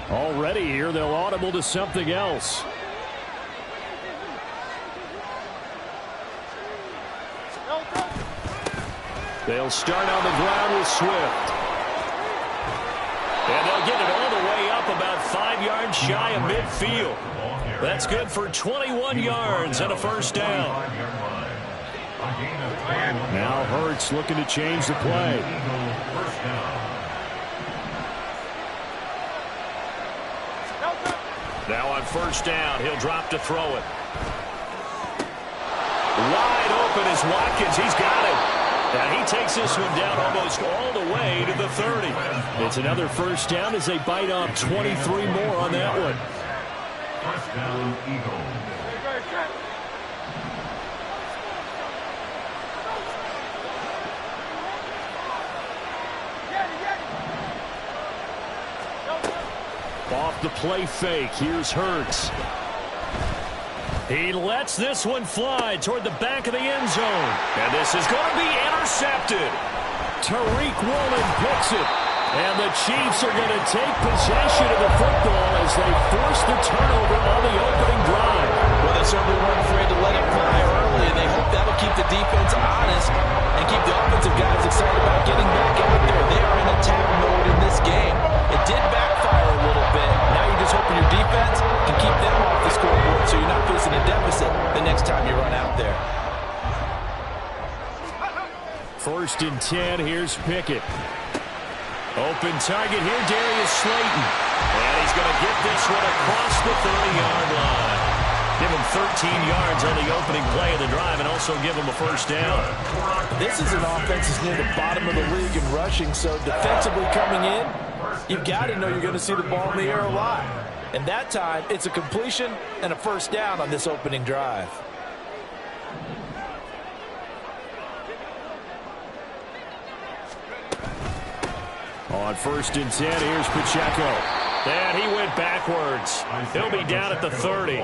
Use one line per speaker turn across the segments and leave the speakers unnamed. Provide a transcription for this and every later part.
Already here, they'll audible to something else. They'll start on the ground with Swift. And they'll get it all the way up about 5 yards shy of midfield. That's good for 21 yards and a first down. Now Hurts looking to change the play. Now on first down, he'll drop to throw it. Wide open is Watkins. He's got it. And he takes this one down almost all the way to the 30. It's another first down as they bite off 23 more on that one. First down, Eagles. Off the play fake, here's Hurts. He lets this one fly toward the back of the end zone. And this is going to be intercepted. Tariq Woolen picks it. And the Chiefs are going to take possession of the football as they force the turnover on the opening drive.
Well, they certainly weren't afraid to let it fly early, and they hope that'll keep the defense honest and keep the offensive guys excited about getting back out there. They are in attack mode in this game. It did backfire a little bit. Now you're just hoping your defense can keep them off the scoreboard so you're not facing a deficit the next time you run out there.
First and 10, here's Pickett. Open target here, Darius Slayton. And he's going to get this one across the 30-yard line. Give him 13 yards on the opening play of the drive and also give him a first down.
This is an offense that's near the bottom of the league in rushing, so defensively coming in, you've got to know you're going to see the ball in the air a lot. And that time, it's a completion and a first down on this opening drive.
On first and 10, here's Pacheco. And he went backwards. He'll be down at the 30.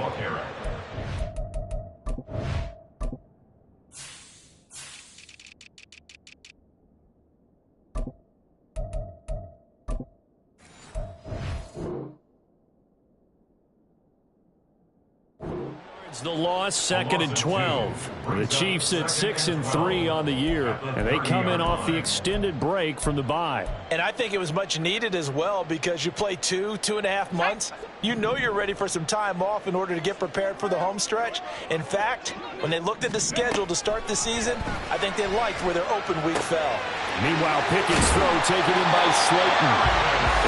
The loss, 2nd and 12. The Chiefs at 6-3 on the year, and they come in off the extended break from the bye.
And I think it was much needed as well because you play 2.5 months. You know you're ready for some time off in order to get prepared for the home stretch. In fact, when they looked at the schedule to start the season, I think they liked where their open week fell.
Meanwhile, Pickett's throw taken in by Slayton.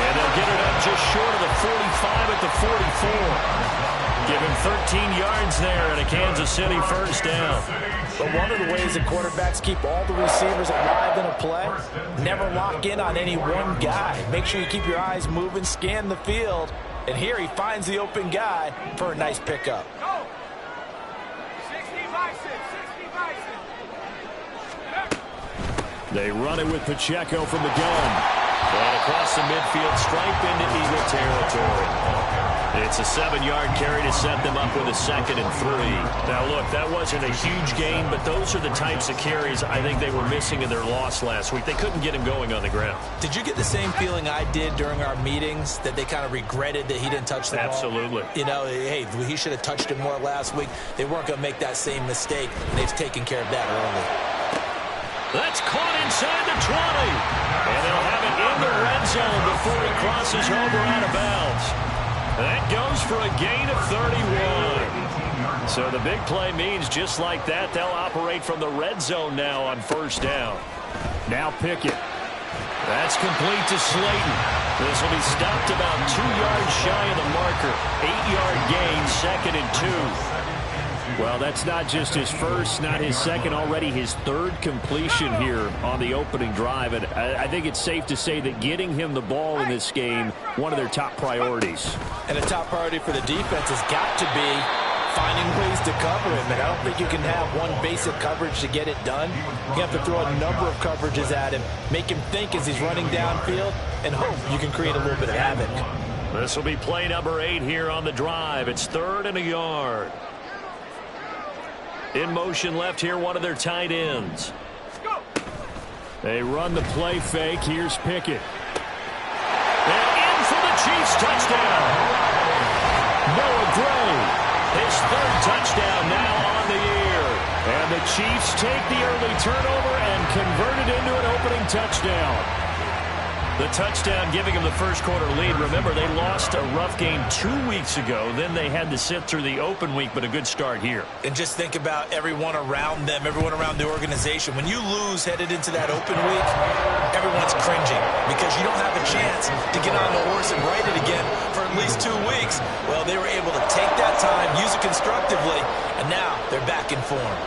And they'll get it up just short of the 45 at the 44. Give him 13 yards there and a Kansas City first down.
But one of the ways that quarterbacks keep all the receivers alive in a play, never lock in on any one guy. Make sure you keep your eyes moving, scan the field. And here he finds the open guy for a nice pickup.
They run it with Pacheco from the gun. And across the midfield stripe into Eagle territory. It's a 7-yard carry to set them up with a 2nd and 3. Now, look, that wasn't a huge gain, but those are the types of carries I think they were missing in their loss last week. They couldn't get him going on the ground.
Did you get the same feeling I did during our meetings, that they kind of regretted that he didn't touch the ball?
Absolutely.
You know, hey, he should have touched it more last week. They weren't going to make that same mistake, and they've taken care of that early.
That's caught inside the 20. And they'll have it in the red zone before he crosses over out of bounds. That goes for a gain of 31. So the big play means just like that, they'll operate from the red zone now on first down. Now Pickett. That's complete to Slayton. This will be stopped about 2 yards shy of the marker. 8-yard gain, 2nd and 2. Well, that's not just his first, not his second, already his third completion here on the opening drive. And I think it's safe to say that getting him the ball in this game, one of their top priorities.
And a top priority for the defense has got to be finding ways to cover him. And I don't think you can have one basic coverage to get it done. You have to throw a number of coverages at him, make him think as he's running downfield, and hope you can create a little bit of havoc.
This will be play number 8 here on the drive. It's 3rd and a yard. In motion left here, one of their tight ends. They run the play fake. Here's Pickett. And in for the Chiefs touchdown. Noah Gray, his third touchdown now on the year. And the Chiefs take the early turnover and convert it into an opening touchdown. The touchdown giving them the first quarter lead. Remember, they lost a rough game 2 weeks ago. Then they had to sit through the open week, but a good start here.
And just think about everyone around them, everyone around the organization. When you lose headed into that open week, everyone's cringing because you don't have a chance to get on the horse and ride it again for at least 2 weeks. Well, they were able to take that time, use it constructively, and now they're back in form.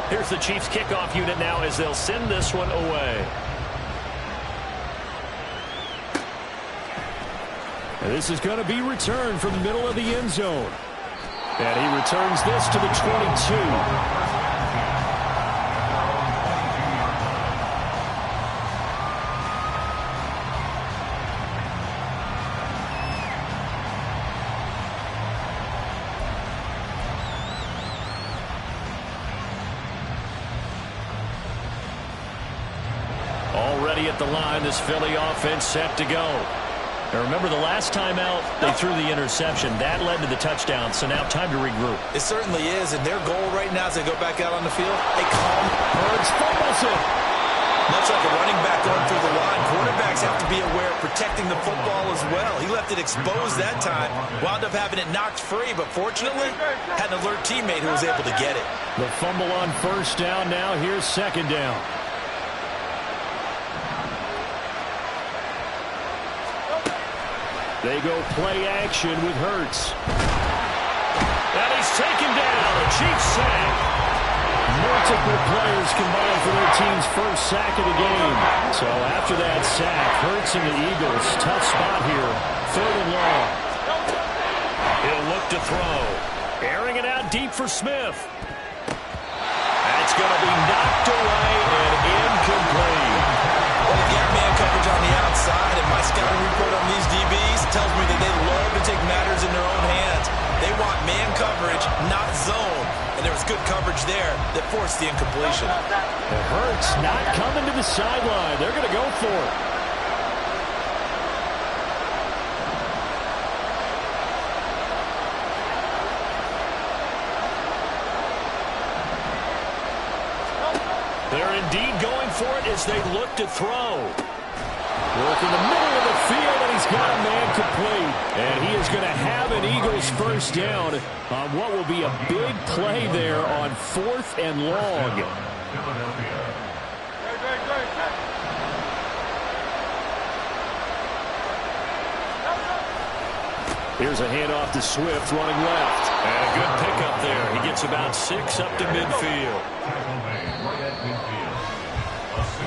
Here's the Chiefs kickoff unit now as they'll send this one away. And this is going to be returned from the middle of the end zone. And he returns this to the 22. Already at the line, this Philly offense set to go. Now remember, the last time out, they threw the interception. That led to the touchdown, so now time to regroup.
It certainly is, and their goal right now as they go back out on the field, they calm.
Hurts fumbles it.
Much like a running back going through the line, quarterbacks have to be aware of protecting the football as well. He left it exposed that time, wound up having it knocked free, but fortunately, had an alert teammate who was able to get it.
The fumble on first down now. Here's second down. They go play action with Hurts. And he's taken down. A Chiefs sack. Multiple players combined for their team's first sack of the game. So after that sack, Hurts and the Eagles, tough spot here. 3rd and long. He'll look to throw. Airing it out deep for Smith. That's going to be knocked away and incomplete.
Well, they got man coverage on the outside, and my scouting report on these DBs tells me that they love to take matters in their own hands. They want man coverage, not zone. And there was good coverage there that forced the incompletion.
It hurts not coming to the sideline. They're going to go for it. They're indeed going for it as they look to throw. Work in the middle of the field, and he's got a man complete. And he is going to have an Eagles first down on what will be a big play there on 4th and long. Here's a handoff to Swift running left. And a good pickup there. He gets about 6 up to midfield.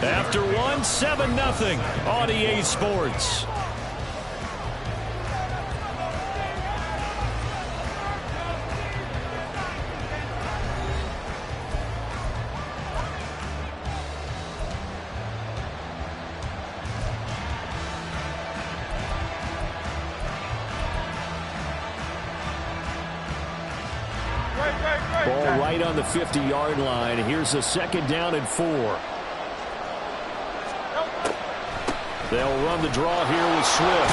After 1, 7-0 on EA Sports. Ball right on the 50-yard line. Here's a 2nd down and 4. They'll run the draw here with Swift.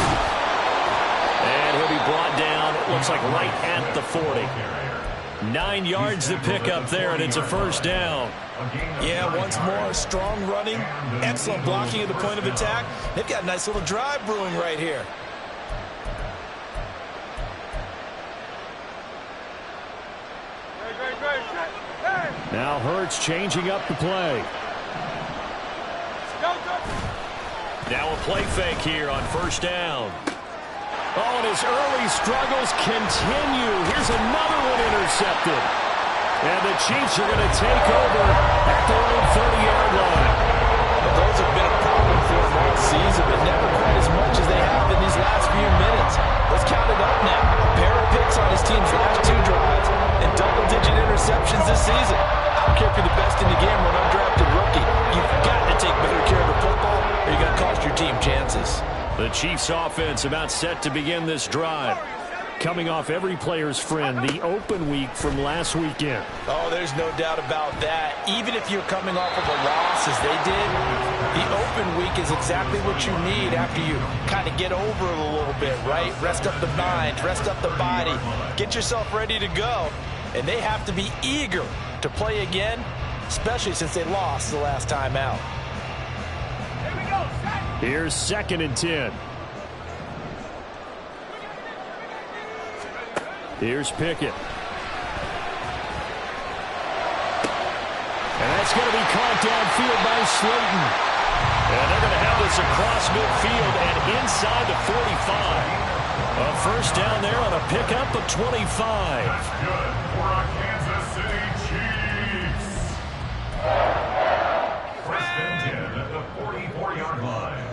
And he'll be brought down, it looks like right at the 40. 9 yards to pick up there, and it's a first down.
Yeah, once more, strong running, excellent blocking at the point of attack. They've got a nice little drive brewing right here.
Now Hurts changing up the play. Now a play fake here on first down. Oh, and his early struggles continue. Here's another one intercepted. And the Chiefs are going to take over at their own 30-yard line.
But those have been a problem for them all season, but never quite as much as they have in these last few minutes. Let's count it up now. A pair of picks on his team's last 2 drives and double-digit interceptions this season. I don't care if you're the best in the game or an undrafted rookie. You've got to take better care of the football or you're going to cost your team chances.
The Chiefs offense about set to begin this drive. coming off every player's friend, the open week from last weekend.
Oh, there's no doubt about that. Even if you're coming off of a loss as they did, the open week is exactly what you need after you kind of get over it a little bit, right? Rest up the mind, rest up the body, get yourself ready to go. And they have to be eager to play again, especially since they lost the last time out.
Here's 2nd and 10. Here's Pickett. And that's going to be caught downfield by Slayton. And they're going to have this across midfield and inside the 45. A first down there on a pickup of 25.
That's good for our Kansas City Chiefs. First and 10 at the 44-yard line.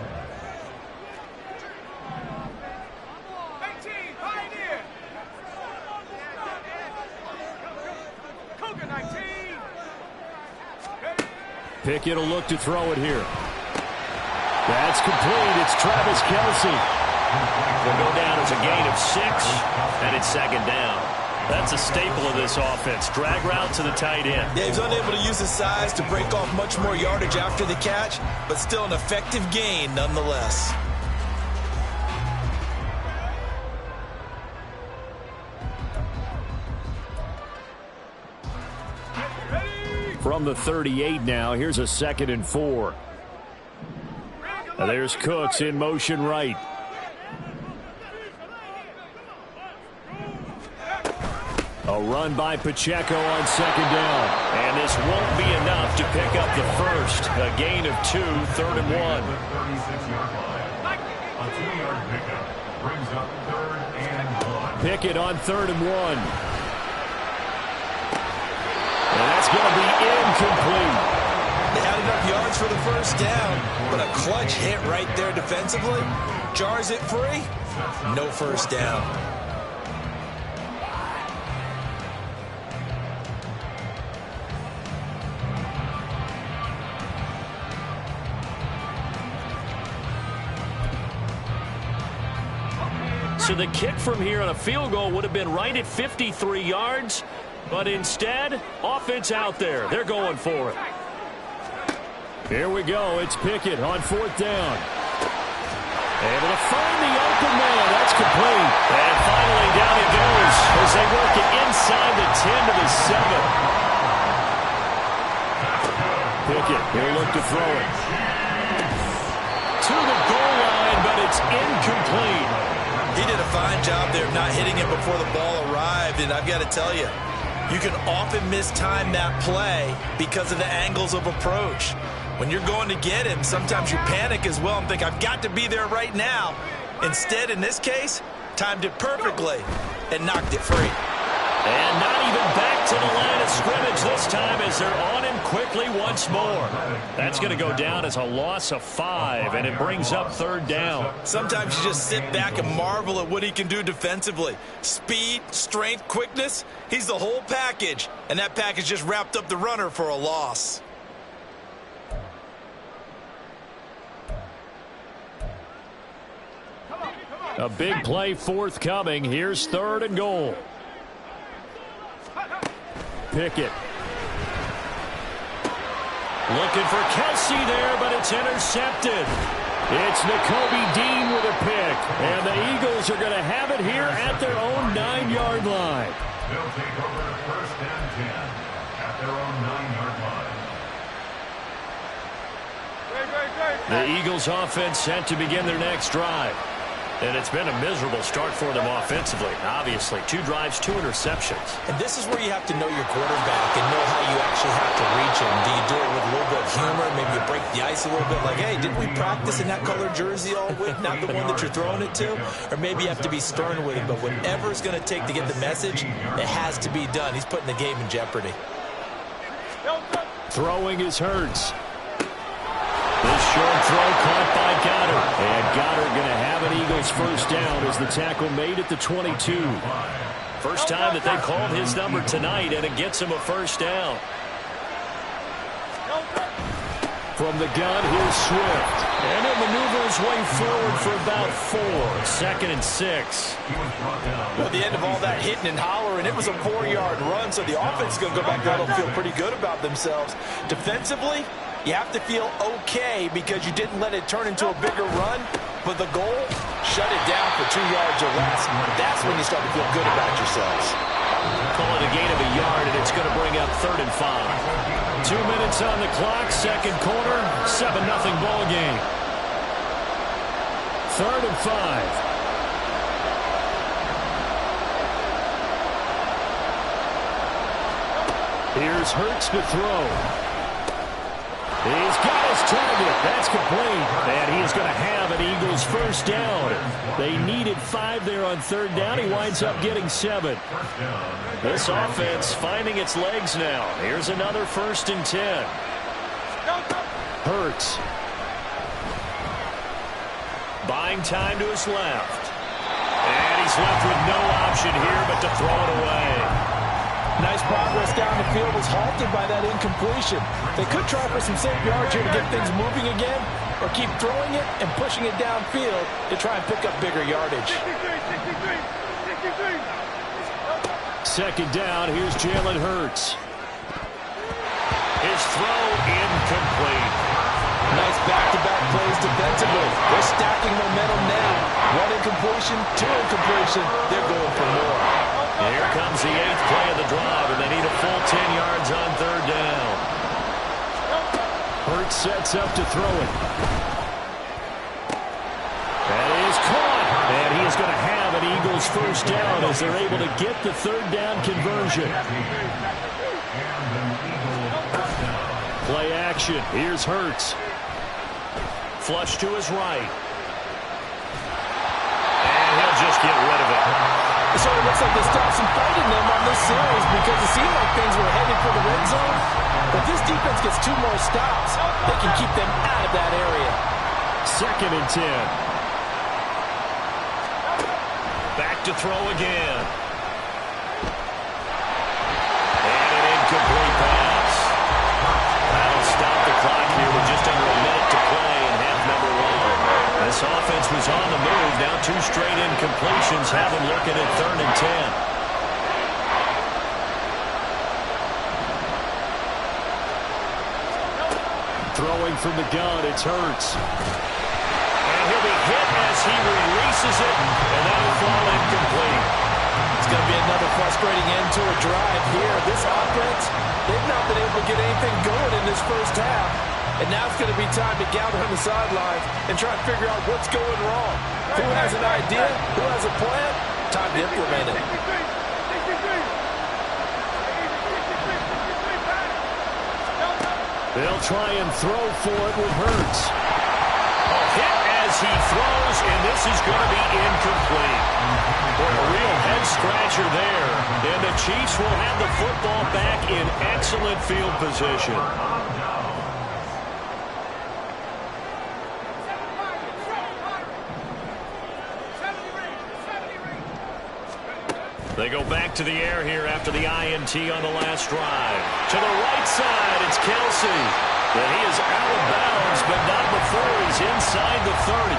Pickett will look to throw it here. That's complete. It's Travis Kelce. Will go down as a gain of 6, and it's 2nd down. That's a staple of this offense. Drag route to the tight end.
Yeah, he's unable to use his size to break off much more yardage after the catch, but still an effective gain nonetheless.
From the 38 now, here's a 2nd and 4. And there's Cooks in motion right. A run by Pacheco on 2nd down. And this won't be enough to pick up the first. A gain of 2, 3rd and 1.
36-yard line. A 2-yard pickup brings up 3rd and 1.
Pickett on 3rd and 1. And that's going to be incomplete.
They had enough yards for the first down, but a clutch hit right there defensively. Jars it free. No first down.
So the kick from here on a field goal would have been right at 53 yards. But instead, offense out there. They're going for it. Here we go. It's Pickett on 4th down. Able to find the open man. That's complete. And finally down it goes as they work it inside the 10 to the 7. Pickett, he'll look to throw it. To the goal line, but it's incomplete.
He did a fine job there of not hitting it before the ball arrived, and I've got to tell you, you can often mistime that play because of the angles of approach. When you're going to get him, sometimes you panic as well and think, I've got to be there right now. Instead, in this case, timed it perfectly and knocked it free.
And not even back to the line of scrimmage this time as they're on him quickly once more. That's going to go down as a loss of 5, and it brings up 3rd down.
Sometimes you just sit back and marvel at what he can do defensively. Speed, strength, quickness, he's the whole package. And that package just wrapped up the runner for a loss.
A big play forthcoming. Here's 3rd and goal. Pickett. Looking for Kelce there, but it's intercepted. It's Nakobe Dean with a pick. And the Eagles are going to have it here at their own 9-yard line.
They'll take over the 1st and 10 at their own 9-yard line.
The Eagles offense set to begin their next drive. And it's been a miserable start for them offensively. Obviously, 2 drives, 2 interceptions.
And this is where you have to know your quarterback and know how you actually have to reach him. Do you do it with a little bit of humor? Maybe you break the ice a little bit like, hey, didn't we practice in that color jersey all week, not the one that you're throwing it to? Or maybe you have to be stern with him. But whatever it's going to take to get the message, it has to be done. He's putting the game in jeopardy.
Throwing is Hurts. This short throw caught by Goddard. And Goddard going to have an Eagles first down as the tackle made at the 22. First time that they called his number tonight, and it gets him a first down. From the gun, here's Swift. And he'll maneuver his way forward for about 4. 2nd and 6.
Well, at the end of all that hitting and hollering, it was a 4-yard run, so the offense is going to go back there and feel pretty good about themselves. Defensively, you have to feel okay because you didn't let it turn into a bigger run, but the goal, shut it down for 2 yards or less. That's when you start to feel good about yourselves.
Call it a gain of a yard, and it's going to bring up 3rd and 5. 2 minutes on the clock, second quarter, 7-0 ball game. 3rd and 5. Here's Hurts to throw. He's got his target. That's complete. And he is going to have an Eagles first down. They needed 5 there on 3rd down. He winds up getting 7. This offense finding its legs now. Here's another 1st and 10. Hurts. Buying time to his left. And he's left with no option here but to throw it away.
Nice progress down the field was halted by that incompletion. They could try for some safe yards here to get things moving again, or keep throwing it and pushing it downfield to try and pick up bigger yardage.
2nd down, here's Jalen Hurts. His throw incomplete.
Nice back-to-back plays defensively. They're stacking momentum now. 1 incompletion, 2 incompletion. They're going for more.
Here comes the 8th play of the drive, and they need a full 10 yards on 3rd down. Hurts sets up to throw it. That is caught. And he is going to have an Eagles first down as they're able to get the 3rd down conversion. Play action. Here's Hurts. Flush to his right. And he'll just get rid of it.
It sort of looks like they stopped some fighting them on this series because it seemed like things were headed for the red zone. But this defense gets 2 more stops. They can keep them out of that area.
2nd and 10. Back to throw again. And an incomplete pass. That'll stop the clock here with just under a minute to play in half number 1. This offense was on the move. Now 2 straight incompletions have them looking at 3rd and 10. Throwing from the gun, it's Hurts. And he'll be hit as he releases it, and that'll fall incomplete.
It's going to be another frustrating end to a drive here. This offense, they've not been able to get anything going in this first half. And now it's going to be time to gather on the sidelines and try to figure out what's going wrong. Who has an idea? Who has a plan? Time to implement it.
They'll try and throw for it with Hurts. A hit as he throws, and this is going to be incomplete. Boy, a real head-scratcher there. And the Chiefs will have the football back in excellent field position. They go back to the air here after the INT on the last drive. To the right side, it's Kelsey. And he is out of bounds, but not before he's inside the 30.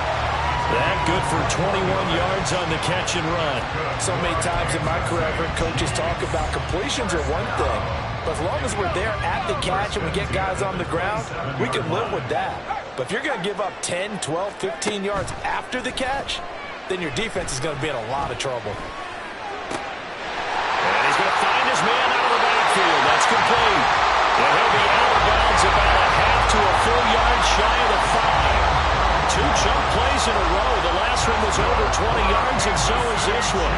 That good for 21 yards on the catch and run.
So many times in my career, I've heard coaches talk about completions are one thing. But as long as we're there at the catch and we get guys on the ground, we can live with that. But if you're going to give up 10, 12, 15 yards after the catch, then your defense is going to be in a lot of trouble.
And he's going to find his man out of the backfield. That's complete. And he'll be out of bounds about a half to a full yard shy of the 5. 2 jump plays in a row. The last one was over 20 yards, and so is this one.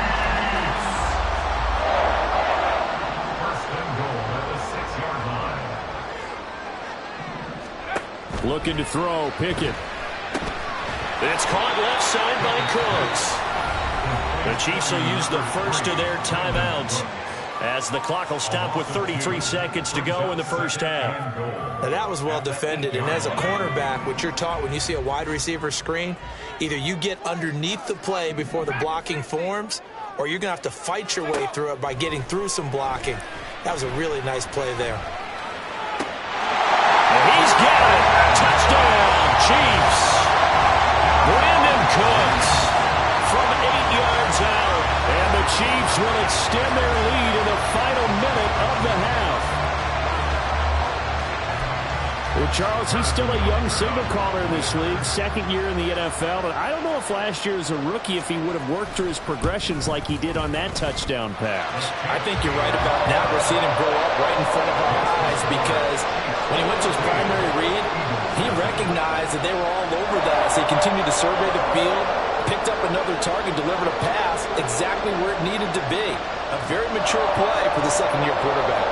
First and goal at the 6-yard line.
Looking to throw, Pickett. It's caught left side by Cooks. The Chiefs will use the first of their timeouts as the clock will stop with 33 seconds to go in the first half.
Now that was well defended, and as a cornerback, what you're taught when you see a wide receiver screen, either you get underneath the play before the blocking forms, or you're going to have to fight your way through it by getting through some blocking. That was a really nice play there.
And he's got it. Touchdown, Chiefs. Brandon Cooks from 8 yards out. And the Chiefs will extend their lead in the final minute of the half. Well, Charles, he's still a young signal caller in this league, second year in the NFL. But I don't know if last year as a rookie, if he would have worked through his progressions like he did on that touchdown pass.
I think you're right about that. We're seeing him grow up right in front of our eyes because when he went to his primary read, he recognized that they were all over that. So he continued to survey the field, picked up another target, delivered a pass exactly where it needed to be. A very mature play for the second-year quarterback.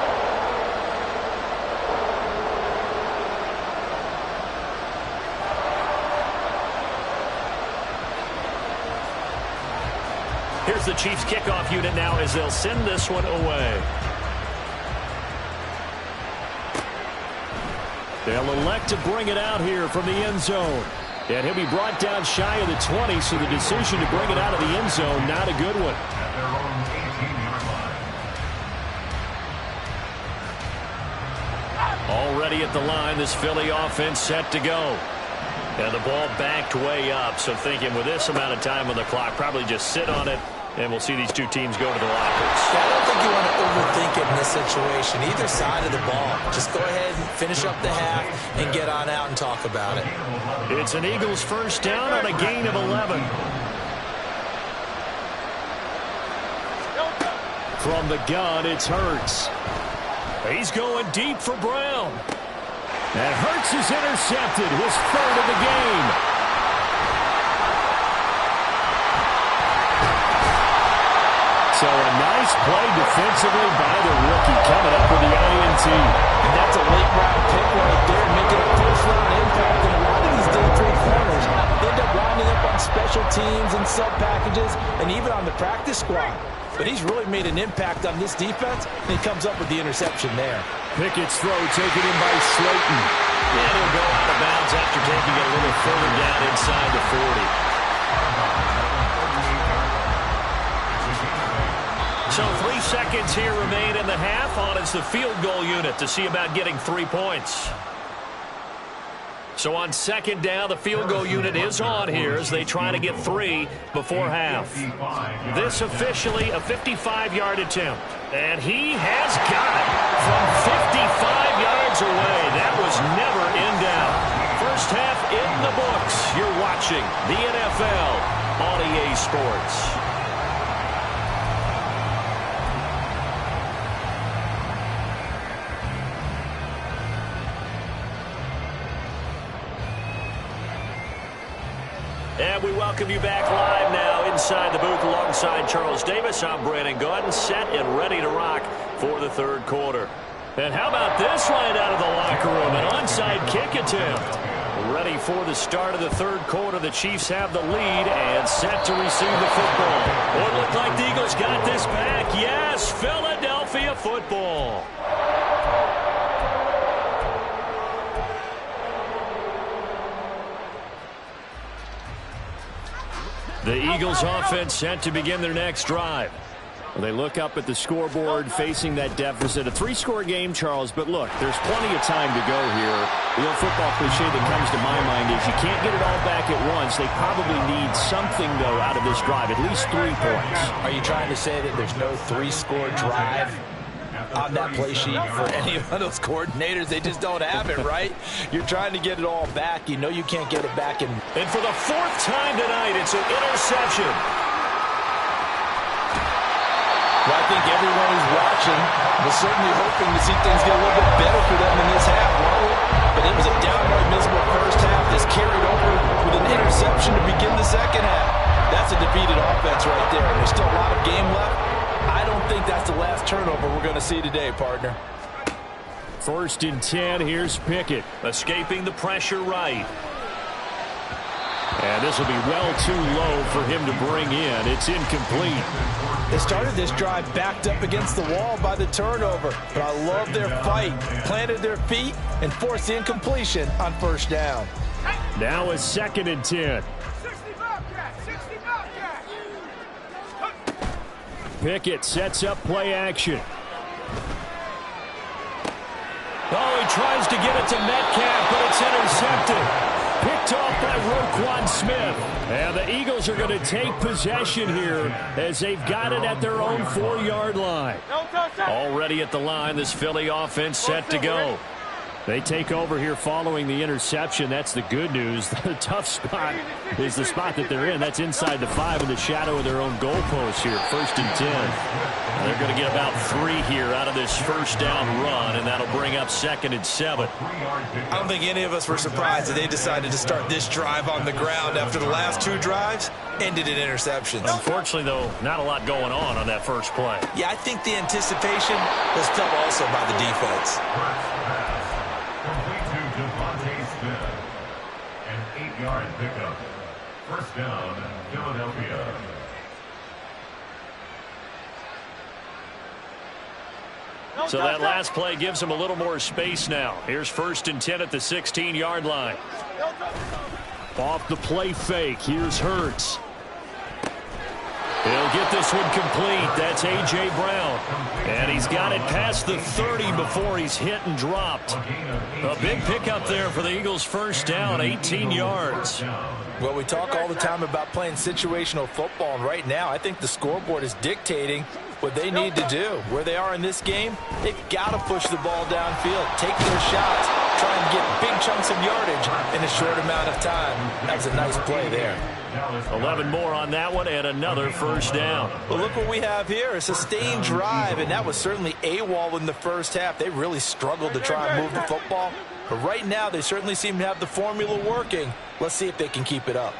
Here's the Chiefs kickoff unit now as they'll send this one away. They'll elect to bring it out here from the end zone. And he'll be brought down shy of the 20, so the decision to bring it out of the end zone, not a good one.
At their own 18-yard line.
Already at the line, this Philly offense set to go. And the ball backed way up, so thinking with this amount of time on the clock, probably just sit on it, and we'll see these two teams go to the lockers.
Yeah, I don't think you want to overthink it in this situation. Either side of the ball. Just go ahead and finish up the half and get on out and talk about it.
It's an Eagles first down on a gain of 11. From the gun, it's Hurts. He's going deep for Brown. And Hurts is intercepted, his third of the game. So a nice play defensively by the rookie coming up with the INT.
And that's a late-round pick right there, making a first-round impact. And a lot of these day three corners end up winding up on special teams and sub-packages and even on the practice squad. But he's really made an impact on this defense, and he comes up with the interception there.
Pickett's throw taken in by Slayton. And he'll go out of bounds after taking it a little further down inside the 40. So 3 seconds here remain in the half. On is the field goal unit to see about getting 3 points. So on second down, the field goal unit is on here as they try to get 3 before half. This officially a 55-yard attempt. And he has got it from 55 yards away. That was never in doubt. First half in the books. You're watching the NFL on EA Sports. And we welcome you back live now inside the booth alongside Charles Davis. I'm Brandon Gaudin, set and ready to rock for the third quarter. And how about this right out of the locker room? An onside kick attempt. Ready for the start of the third quarter. The Chiefs have the lead and set to receive the football. Oh, it looked like the Eagles got this back. Yes, Philadelphia football. The Eagles offense set to begin their next drive. Well, they look up at the scoreboard facing that deficit. A 3-score game, Charles, but look, there's plenty of time to go here. The old football cliche that comes to my mind is you can't get it all back at once. They probably need something, though, out of this drive, at least 3 points.
Are you trying to say that there's no 3-score drive on that play sheet for any of those coordinators? They just don't have it, right? You're trying to get it all back. You know you can't get it back. And
for the 4th time tonight, it's an interception.
Well, I think everyone who's watching was certainly hoping to see things get a little bit better for them in this half, but it was a downright miserable first half that's carried over with an interception to begin the second half. That's a defeated offense right there. There's still a lot of game left. I don't think that's the last turnover we're going to see today, partner.
1st and 10, here's Pickett, escaping the pressure right. And this will be well too low for him to bring in. It's incomplete.
They started this drive backed up against the wall by the turnover, but I love their fight. Planted their feet and forced the incompletion on first down.
Now it's 2nd and 10. Pickett sets up play action. Oh, he tries to get it to Metcalf, but it's intercepted. Picked off by Roquan Smith. And the Eagles are going to take possession here as they've got it at their own 4-yard line. Already at the line, this Philly offense set to go. They take over here following the interception. That's the good news. The tough spot is the spot that they're in. That's inside the 5 in the shadow of their own goalpost here. 1st and 10. They're going to get about 3 here out of this first down run, and that'll bring up 2nd and 7.
I don't think any of us were surprised that they decided to start this drive on the ground after the last 2 drives ended in interceptions.
Unfortunately, though, not a lot going on that first play.
Yeah, I think the anticipation was felt also by the defense.
Complete to Devontae Smith. An 8-yard pickup. First down, Philadelphia.
So that last play gives them a little more space now. Here's 1st and 10 at the 16-yard line. Off the play fake, here's Hurts. He'll get this one complete. That's A.J. Brown. And he's got it past the 30 before he's hit and dropped. A big pickup there for the Eagles' first down, 18 yards.
Well, we talk all the time about playing situational football, and right now I think the scoreboard is dictating what they need to do. Where they are in this game, they've got to push the ball downfield, take their shots, try and get big chunks of yardage in a short amount of time. That was a nice play there.
11 more on that one and another first down.
Well, look what we have here, a sustained drive, and that was certainly AWOL in the first half. They really struggled to try and move the football, but right now they certainly seem to have the formula working. Let's see if they can keep it up.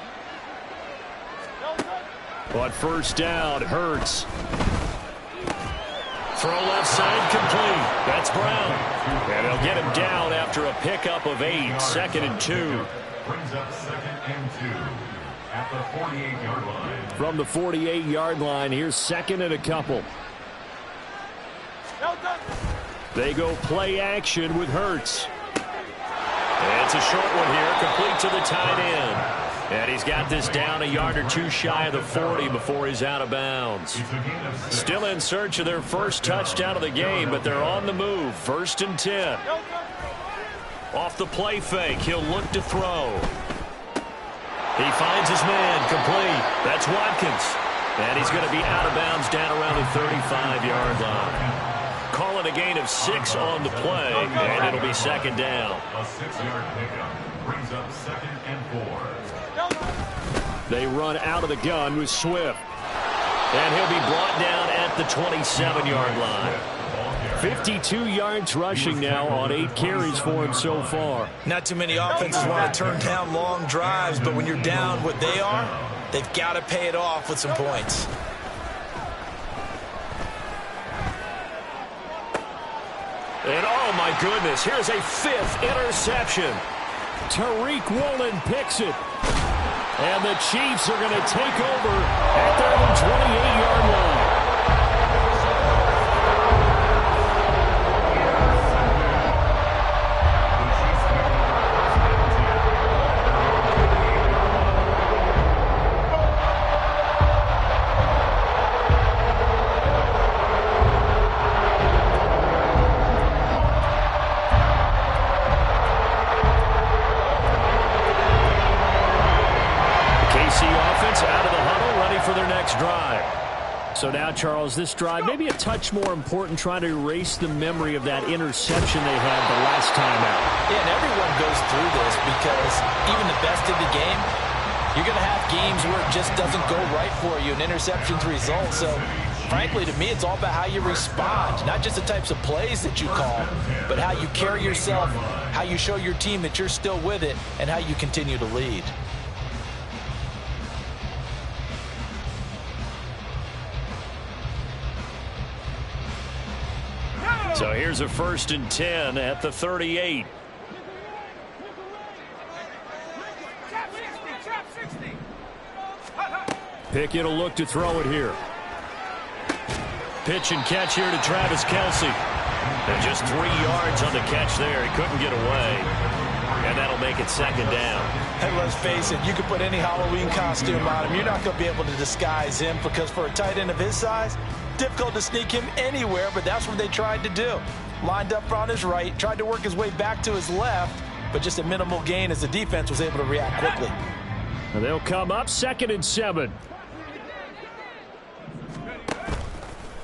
But first down, Hurts. Throw left side complete. That's Brown. And they'll get him down after a pickup of 8. 2nd and 2.
Brings up 2nd and 2 at the 48-yard line.
From the 48-yard line, here's 2nd and a couple. They go play action with Hurts. It's a short one here, complete to the tight end. And he's got this down a yard or 2 shy of the 40 before he's out of bounds. Still in search of their first touchdown of the game, but they're on the move. 1st and 10. Off the play fake, he'll look to throw. He finds his man, complete. That's Watkins. And he's going to be out of bounds down around the 35-yard line. Call it a gain of 6 on the play, and it'll be 2nd down.
A 6-yard pickup brings up 2nd and 4.
They run out of the gun with Swift. And he'll be brought down at the 27-yard line. 52 yards rushing now on 8 carries for him so far.
Not too many offenses want to turn down long drives, but when you're down what they are, they've got to pay it off with some points.
And oh my goodness, here's a 5th interception. Tariq Woolen picks it. And the Chiefs are going to take over at their own 28-yard line. So now, Charles, this drive maybe a touch more important, trying to erase the memory of that interception they had the last time out.
Yeah, and everyone goes through this because even the best of the game, you're going to have games where it just doesn't go right for you, and interceptions result. So, frankly, to me, it's all about how you respond, not just the types of plays that you call, but how you carry yourself, how you show your team that you're still with it, and how you continue to lead.
So here's a 1st and 10 at the 38. Pickett will look to throw it here. Pitch and catch here to Travis Kelce. And just 3 yards on the catch there. He couldn't get away. And that'll make it 2nd down.
And let's face it, you can put any Halloween costume on him. You're not going to be able to disguise him because for a tight end of his size, difficult to sneak him anywhere, but that's what they tried to do. lined up on his right, tried to work his way back to his left, but just a minimal gain as the defense was able to react quickly.
And they'll come up 2nd and 7.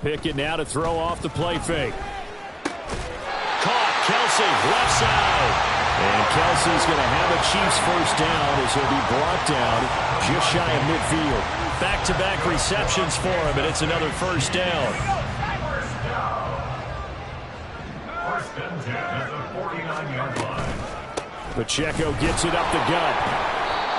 Pickett now to throw off the play fake. Caught, Kelce, left side. And Kelce's going to have a Chiefs first down as he'll be brought down just shy of midfield. Back-to-back receptions for him, and it's another first down.
First and 10 at the 49-yard line.
Pacheco gets it up the gut.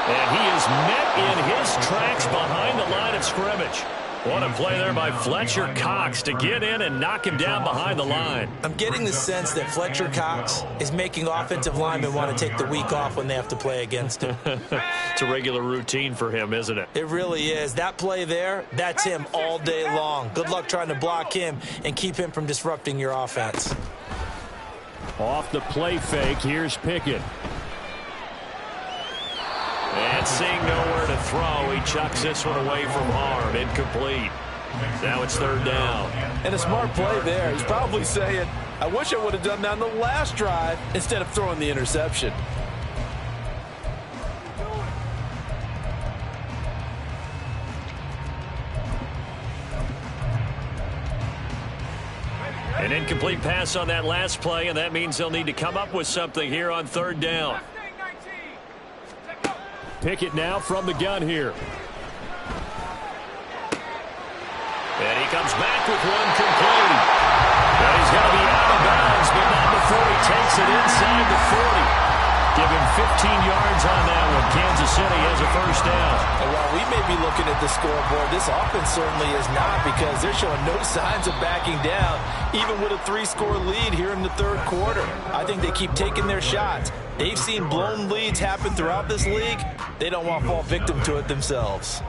And he is met in his tracks behind the line of scrimmage. What a play there by Fletcher Cox to get in and knock him down behind the line.
I'm getting the sense that Fletcher Cox is making offensive linemen want to take the week off when they have to play against him.
It's a regular routine for him, isn't it?
It really is. That play there, that's him all day long. Good luck trying to block him and keep him from disrupting your offense.
Off the play fake, here's Pickett. And seeing nowhere to throw, he chucks this one away from harm. Incomplete. Now it's 3rd down.
And a smart play there. He's probably saying, I wish I would have done that on the last drive instead of throwing the interception.
An incomplete pass on that last play, and that means they'll need to come up with something here on 3rd down. Pickett now from the gun here. And he comes back with one complete. And he's going to be out of bounds, but not before he takes it inside the 40. Give him 15 yards on that one. Kansas City has a first down.
And while we may be looking at the scoreboard, this offense certainly is not, because they're showing no signs of backing down, even with a 3-score lead here in the 3rd quarter. I think they keep taking their shots. They've seen blown leads happen throughout this league. They don't want to fall victim to it themselves.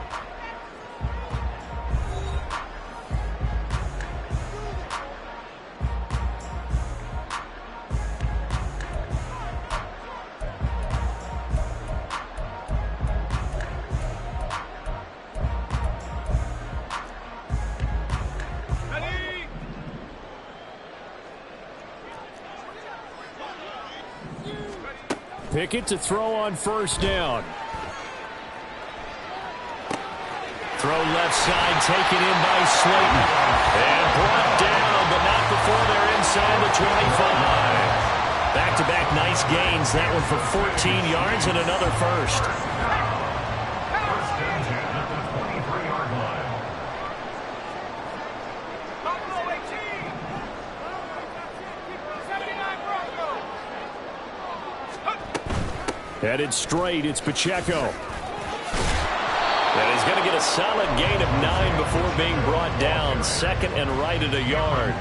Pickett to throw on first down. Throw left side, taken in by Slayton. And brought down, but not before they're inside the 25. Back-to-back nice gains. That one for 14 yards and another first.
First and 10 at the 23-yard line.
Headed straight, it's Pacheco. And he's going to get a solid gain of 9 before being brought down. 2nd and right at a yard.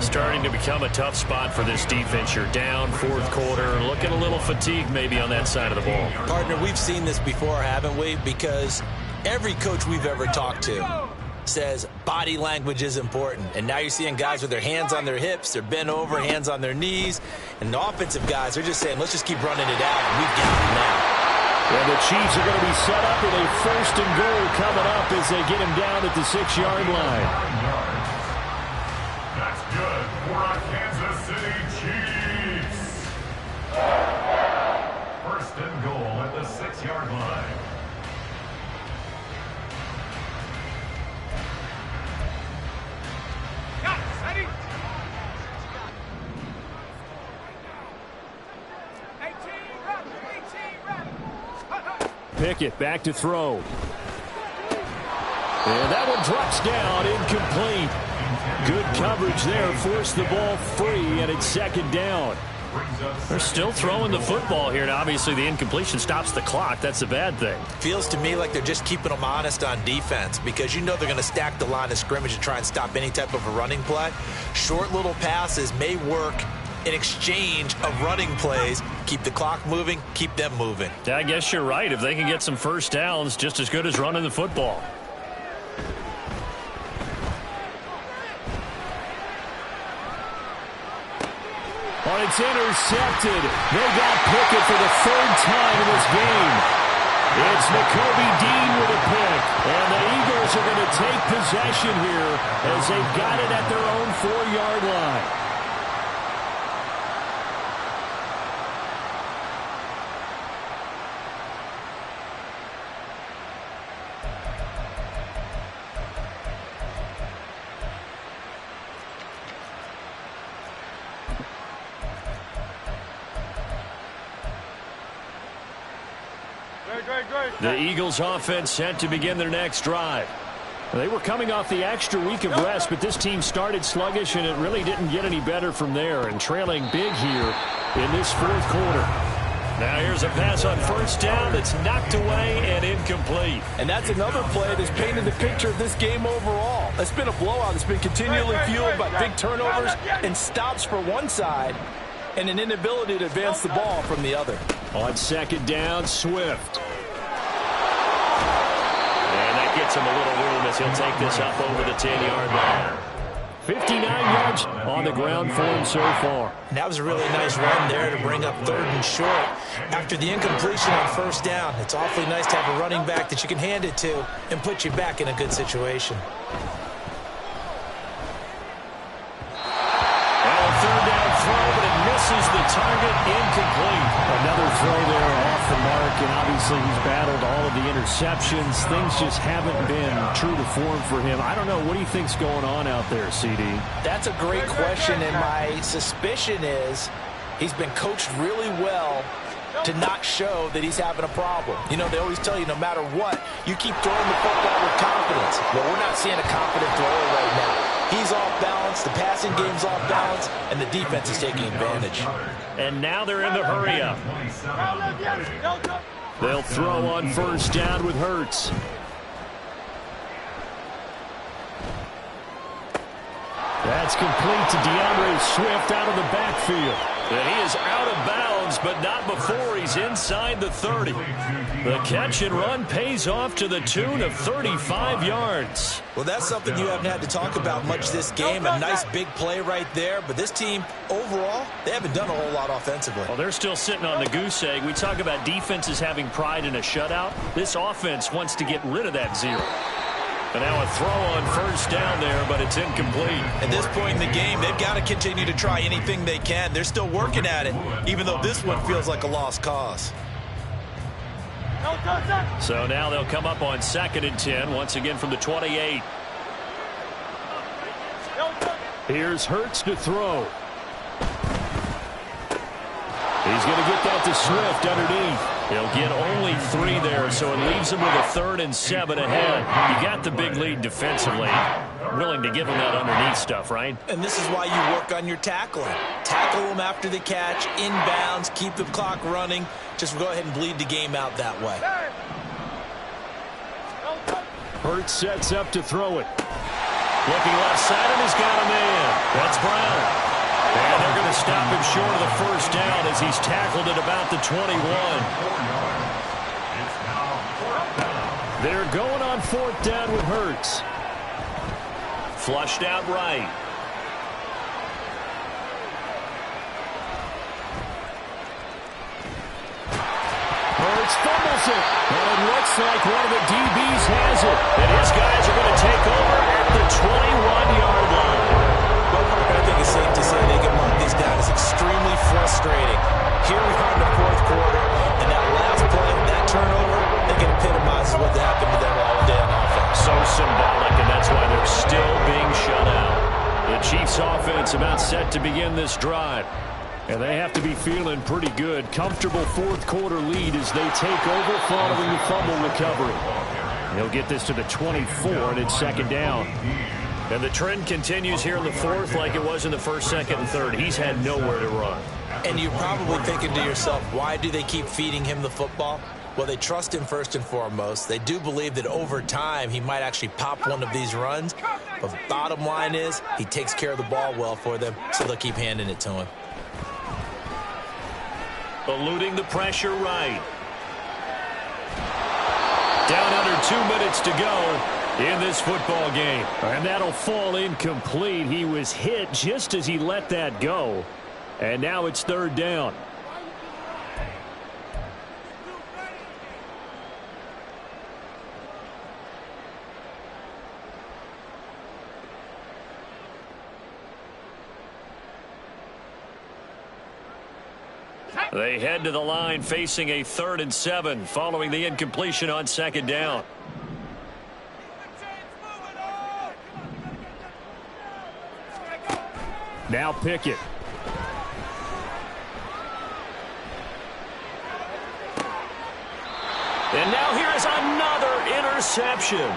Starting to become a tough spot for this defense. You're down 4th quarter. Looking a little fatigued maybe on that side of the ball.
Partner, we've seen this before, haven't we? Because every coach we've ever talked to says body language is important. And now you're seeing guys with their hands on their hips, they're bent over, hands on their knees. And the offensive guys, they're just saying, let's just keep running it out, and we've got it now.
And the Chiefs are going to be set up with a 1st and goal coming up as they get him down at the 6-yard line.
That's good for our Kansas City Chiefs. 1st and goal at the 6-yard line.
Pickett back to throw. And that one drops down, incomplete. Good coverage there, forced the ball free, and it's 2nd down. They're still throwing the football here, and obviously the incompletion stops the clock. That's a bad thing.
Feels to me like they're just keeping them honest on defense, because you know they're going to stack the line of scrimmage and try and stop any type of a running play. Short little passes may work in exchange of running plays. Keep the clock moving, keep them moving.
I guess you're right. If they can get some first downs, just as good as running the football. Oh, it's intercepted. They got Pickett for the 3rd time in this game. It's Nakobe Dean with a pick. And the Eagles are going to take possession here as they've got it at their own 4-yard line. The Eagles offense set to begin their next drive. They were coming off the extra week of rest, but this team started sluggish, and it really didn't get any better from there, and trailing big here in this fourth quarter. Now here's a pass on first down that's knocked away and incomplete.
And that's another play that's painted the picture of this game overall. It's been a blowout. It's been continually fueled by big turnovers and stops for one side and an inability to advance the ball from the other.
On second down, Swift. And that gets him a little room as he'll take this up over the 10-yard line. 59 yards on the ground for him so far.
And that was a really nice run there to bring up third and short. After the incompletion on first down, it's awfully nice to have a running back that you can hand it to and put you back in a good situation.
Well, a third down throw, but it misses the target, incomplete. Another throw there off the mark, and obviously he's battled all of the interceptions. Things just haven't been true to form for him. I don't know. What do you think's going on out there, CD?
That's a great question, and my suspicion is he's been coached really well to not show that he's having a problem. You know, they always tell you no matter what, you keep throwing the football with confidence. Well, we're not seeing a confident thrower right now. He's off balance, the passing game's off balance, and the defense is taking advantage.
And now they're in the hurry-up. They'll throw on first down with Hurts. That's complete to DeAndre Swift out of the backfield. And he is out of bounds, but not before he's inside the 30. The catch and run pays off to the tune of 35 yards.
Well, that's something you haven't had to talk about much this game. A nice big play right there. But this team, overall, they haven't done a whole lot offensively.
Well, they're still sitting on the goose egg. We talk about defenses having pride in a shutout. This offense wants to get rid of that zero. And now a throw on first down there, but it's incomplete.
At this point in the game, they've got to continue to try anything they can. They're still working at it, even though this one feels like a lost cause.
So now they'll come up on 2nd and 10, once again from the 28. Here's Hurts to throw. He's going to get that to Swift underneath. He'll get only 3 there, so it leaves him with a 3rd and 7 ahead. You got the big lead defensively. Willing to give him that underneath stuff, right?
And this is why you work on your tackling. Tackle them after the catch, inbounds, keep the clock running. Just go ahead and bleed the game out that way.
Hurts sets up to throw it. Looking left side, and he's got a man. That's Brown. And they're going to stop him short of the first down as he's tackled at about the 21. They're going on 4th down with Hurts. Flushed out right. Hurts fumbles it. And it looks like one of the DBs has it. And his guys are going to take over at the 21-yard line.
I think it's safe to say they can mark these down as extremely frustrating. Here we are in the 4th quarter, and that last play, that turnover, they can epitomize what happened to them all day on offense.
So symbolic, and that's why they're still being shut out. The Chiefs' offense about set to begin this drive. And they have to be feeling pretty good. Comfortable 4th quarter lead as they take over following the fumble recovery. They'll get this to the 24, and it's 2nd down. And the trend continues here in the 4th like it was in the 1st, 2nd, and 3rd. He's had nowhere to run.
And you're probably thinking to yourself, why do they keep feeding him the football? Well, they trust him first and foremost. They do believe that over time he might actually pop one of these runs. But the bottom line is he takes care of the ball well for them, so they'll keep handing it to him.
Eluding the pressure right. Down under 2 minutes to go in this football game. And that'll fall incomplete. He was hit just as he let that go. And now it's 3rd down. They head to the line facing a 3rd and 7 following the incompletion on 2nd down. Now Pickett. And now here is another interception.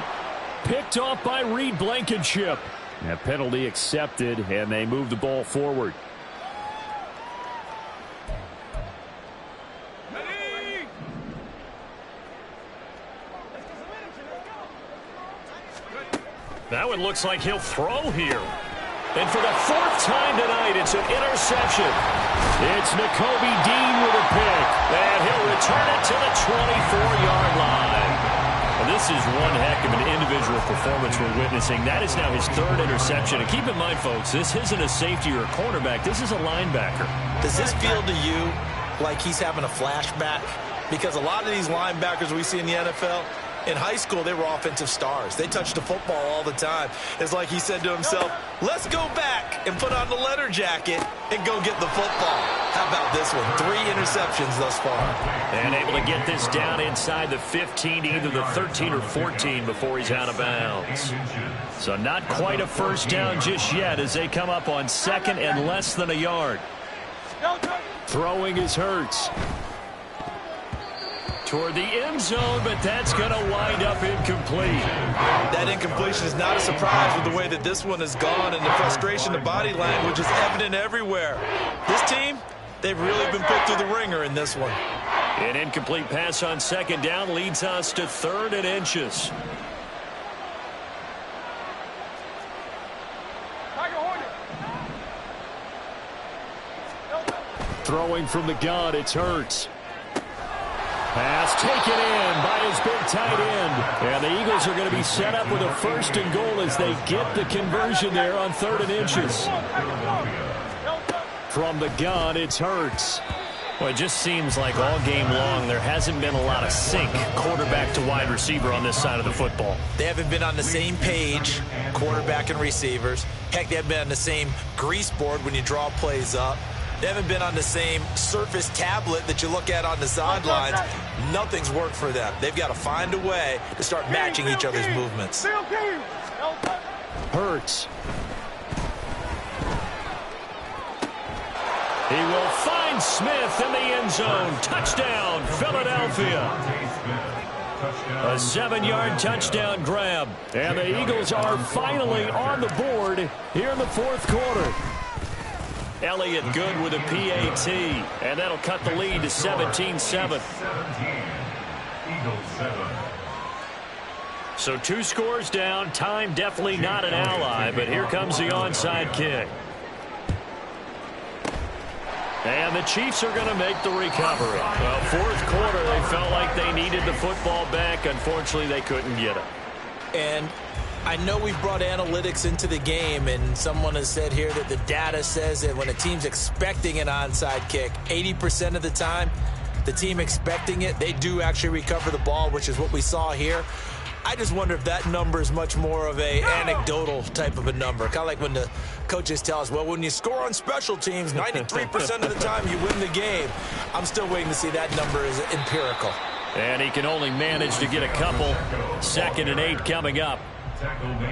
Picked off by Reed Blankenship. That penalty accepted, and they move the ball forward.
That one looks like he'll throw here. And for the fourth time tonight, it's an interception.
It's Nakobe Dean with a pick.
And he'll return it to the 24-yard line. And this is one heck of an individual performance we're witnessing. That is now his third interception. And keep in mind, folks, this isn't a safety or a cornerback. This is a linebacker.
Does this feel to you like he's having a flashback? Because a lot of these linebackers we see in the NFL, in high school, they were offensive stars. They touched the football all the time. It's like he said to himself, let's go back and put on the leather jacket and go get the football. How about this one? 3 interceptions thus far.
And able to get this down inside the 15, either the 13 or 14 before he's out of bounds. So not quite a first down just yet as they come up on second and less than a yard.
Throwing is Hurts.
Toward the end zone, but that's going to wind up incomplete.
That incompletion is not a surprise with the way that this one has gone, and the frustration, the body language is evident everywhere. This team, they've really been put through the ringer in this one.
An incomplete pass on second down leads us to 3rd and inches.
Throwing from the gun, it's Hurts. Pass taken in by his big tight end. And the Eagles are going to be set up with a 1st and goal as they get the conversion there on 3rd and inches. From the gun, it's Hurts.
Well, it just seems like all game long there hasn't been a lot of sync quarterback to wide receiver on this side of the football.
They haven't been on the same page, quarterback and receivers. Heck, they haven't been on the same grease board when you draw plays up. They haven't been on the same surface tablet that you look at on the sidelines. Nothing's worked for them. They've got to find a way to start matching each other's movements.
Hurts.
He will find Smith in the end zone. Touchdown, Philadelphia. A 7-yard touchdown grab.
And the Eagles are finally on the board here in the 4th quarter.
Elliott good with a PAT. And that'll cut the lead to 17-7. So 2 scores down. Time definitely not an ally. But here comes the onside kick. And the Chiefs are going to make the recovery. Well, 4th quarter, they felt like they needed the football back. Unfortunately, they couldn't get it.
And I know we've brought analytics into the game, and someone has said here that the data says that when a team's expecting an onside kick, 80% of the time, the team expecting it, they do actually recover the ball, which is what we saw here. I just wonder if that number is much more of a anecdotal type of a number. Kind of like when the coaches tell us, well, when you score on special teams, 93% of the time you win the game. I'm still waiting to see that number is empirical.
And he can only manage to get a couple. 2nd and 8 coming up.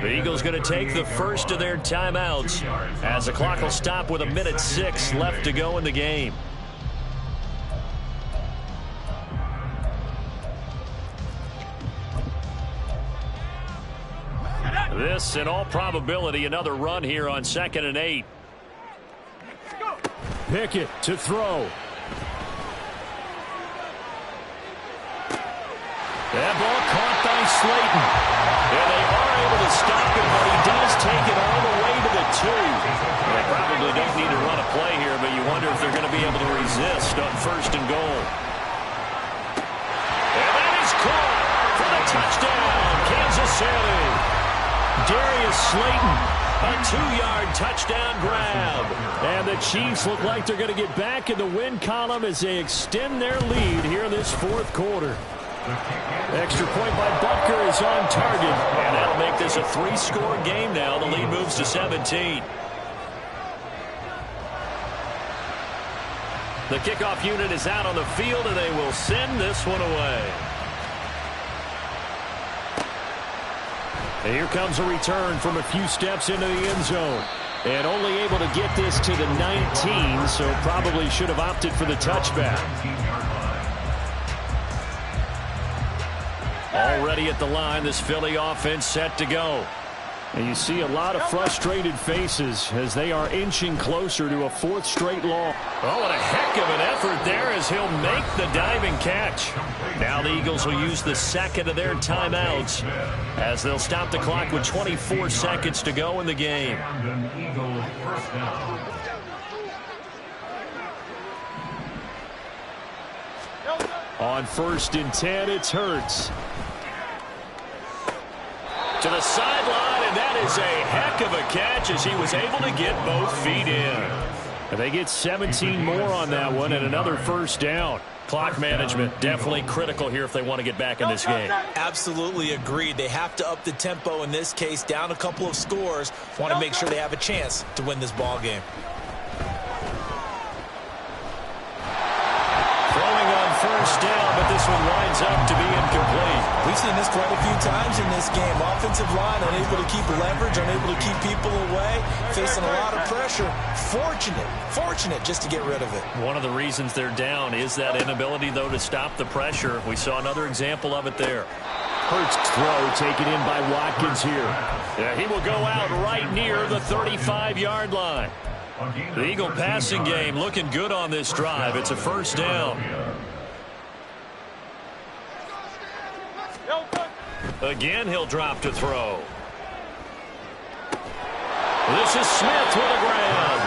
The Eagles going to take the first of their timeouts as the clock will stop with 1:06 left to go in the game. This, in all probability, another run here on 2nd and 8.
Pickett to throw.
That ball caught by Slayton. And they are able to stop him, but he does take it all the way to the 2. They probably don't need to run a play here, but you wonder if they're going to be able to resist on 1st and goal. And that is caught for the touchdown, Kansas City. Darius Slayton, a 2-yard touchdown grab.
And the Chiefs look like they're going to get back in the win column as they extend their lead here in this 4th quarter. Extra point by Butker is on target.
And that'll make this a 3-score game now. The lead moves to 17. The kickoff unit is out on the field, and they will send this one away.
And here comes a return from a few steps into the end zone. And only able to get this to the 19, so probably should have opted for the touchback. Already at the line, this Philly offense set to go. And you see a lot of frustrated faces as they are inching closer to a fourth straight loss. Oh, and a heck of an effort there as he'll make the diving catch. Now the Eagles will use the second of their timeouts as they'll stop the clock with 24 seconds to go in the game.
Eagles first down.
On 1st and 10, it's Hurts. To the sideline, and that is a heck of a catch as he was able to get both feet in. And they get 17 more on that one and another first down. Clock management definitely critical here if they want to get back in this game.
Absolutely agreed. They have to up the tempo in this case, down a couple of scores. Want to make sure they have a chance to win this ball game.
Throwing on first down, but this one winds up to be incomplete.
We've seen this quite a few times in this game. Offensive line unable to keep leverage, unable to keep people away, facing a lot of pressure. Fortunate just to get rid of it.
One of the reasons they're down is that inability, though, to stop the pressure. We saw another example of it there. Hurts throw taken in by Watkins here. Yeah, he will go out right near the 35-yard line. The Eagle passing game looking good on this drive. It's a first down. Again, he'll drop to throw. This is Smith with the ground.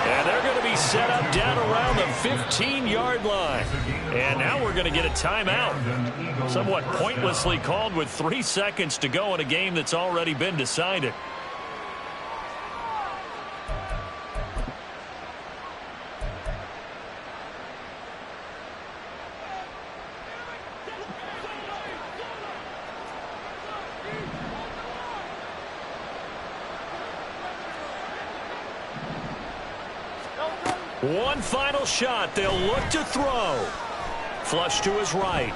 And they're going to be set up down around the 15-yard line. And now we're going to get a timeout. Somewhat pointlessly called with 3 seconds to go in a game that's already been decided. One final shot. They'll look to throw. Flush to his right.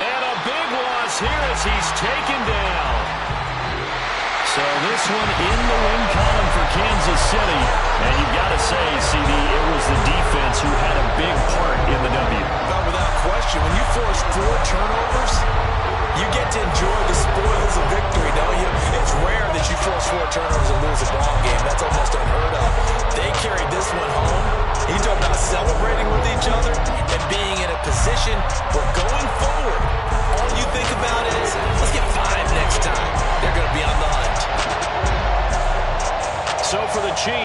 And a big loss here as he's taken down. So this one in the win column for Kansas City. And you've got to say, CD, it was the defense who had a big part in the W.
Without question, when you force 4 turnovers, you get to enjoy the spoils of victory, don't you? It's rare that you force 4 turnovers and lose a ball game. That's almost unheard of. They carried this one home. You talk about celebrating with each other and being in a position where going forward, all you think about is, let's get 5 next time. They're going to be on the hunt.
So for the Chiefs.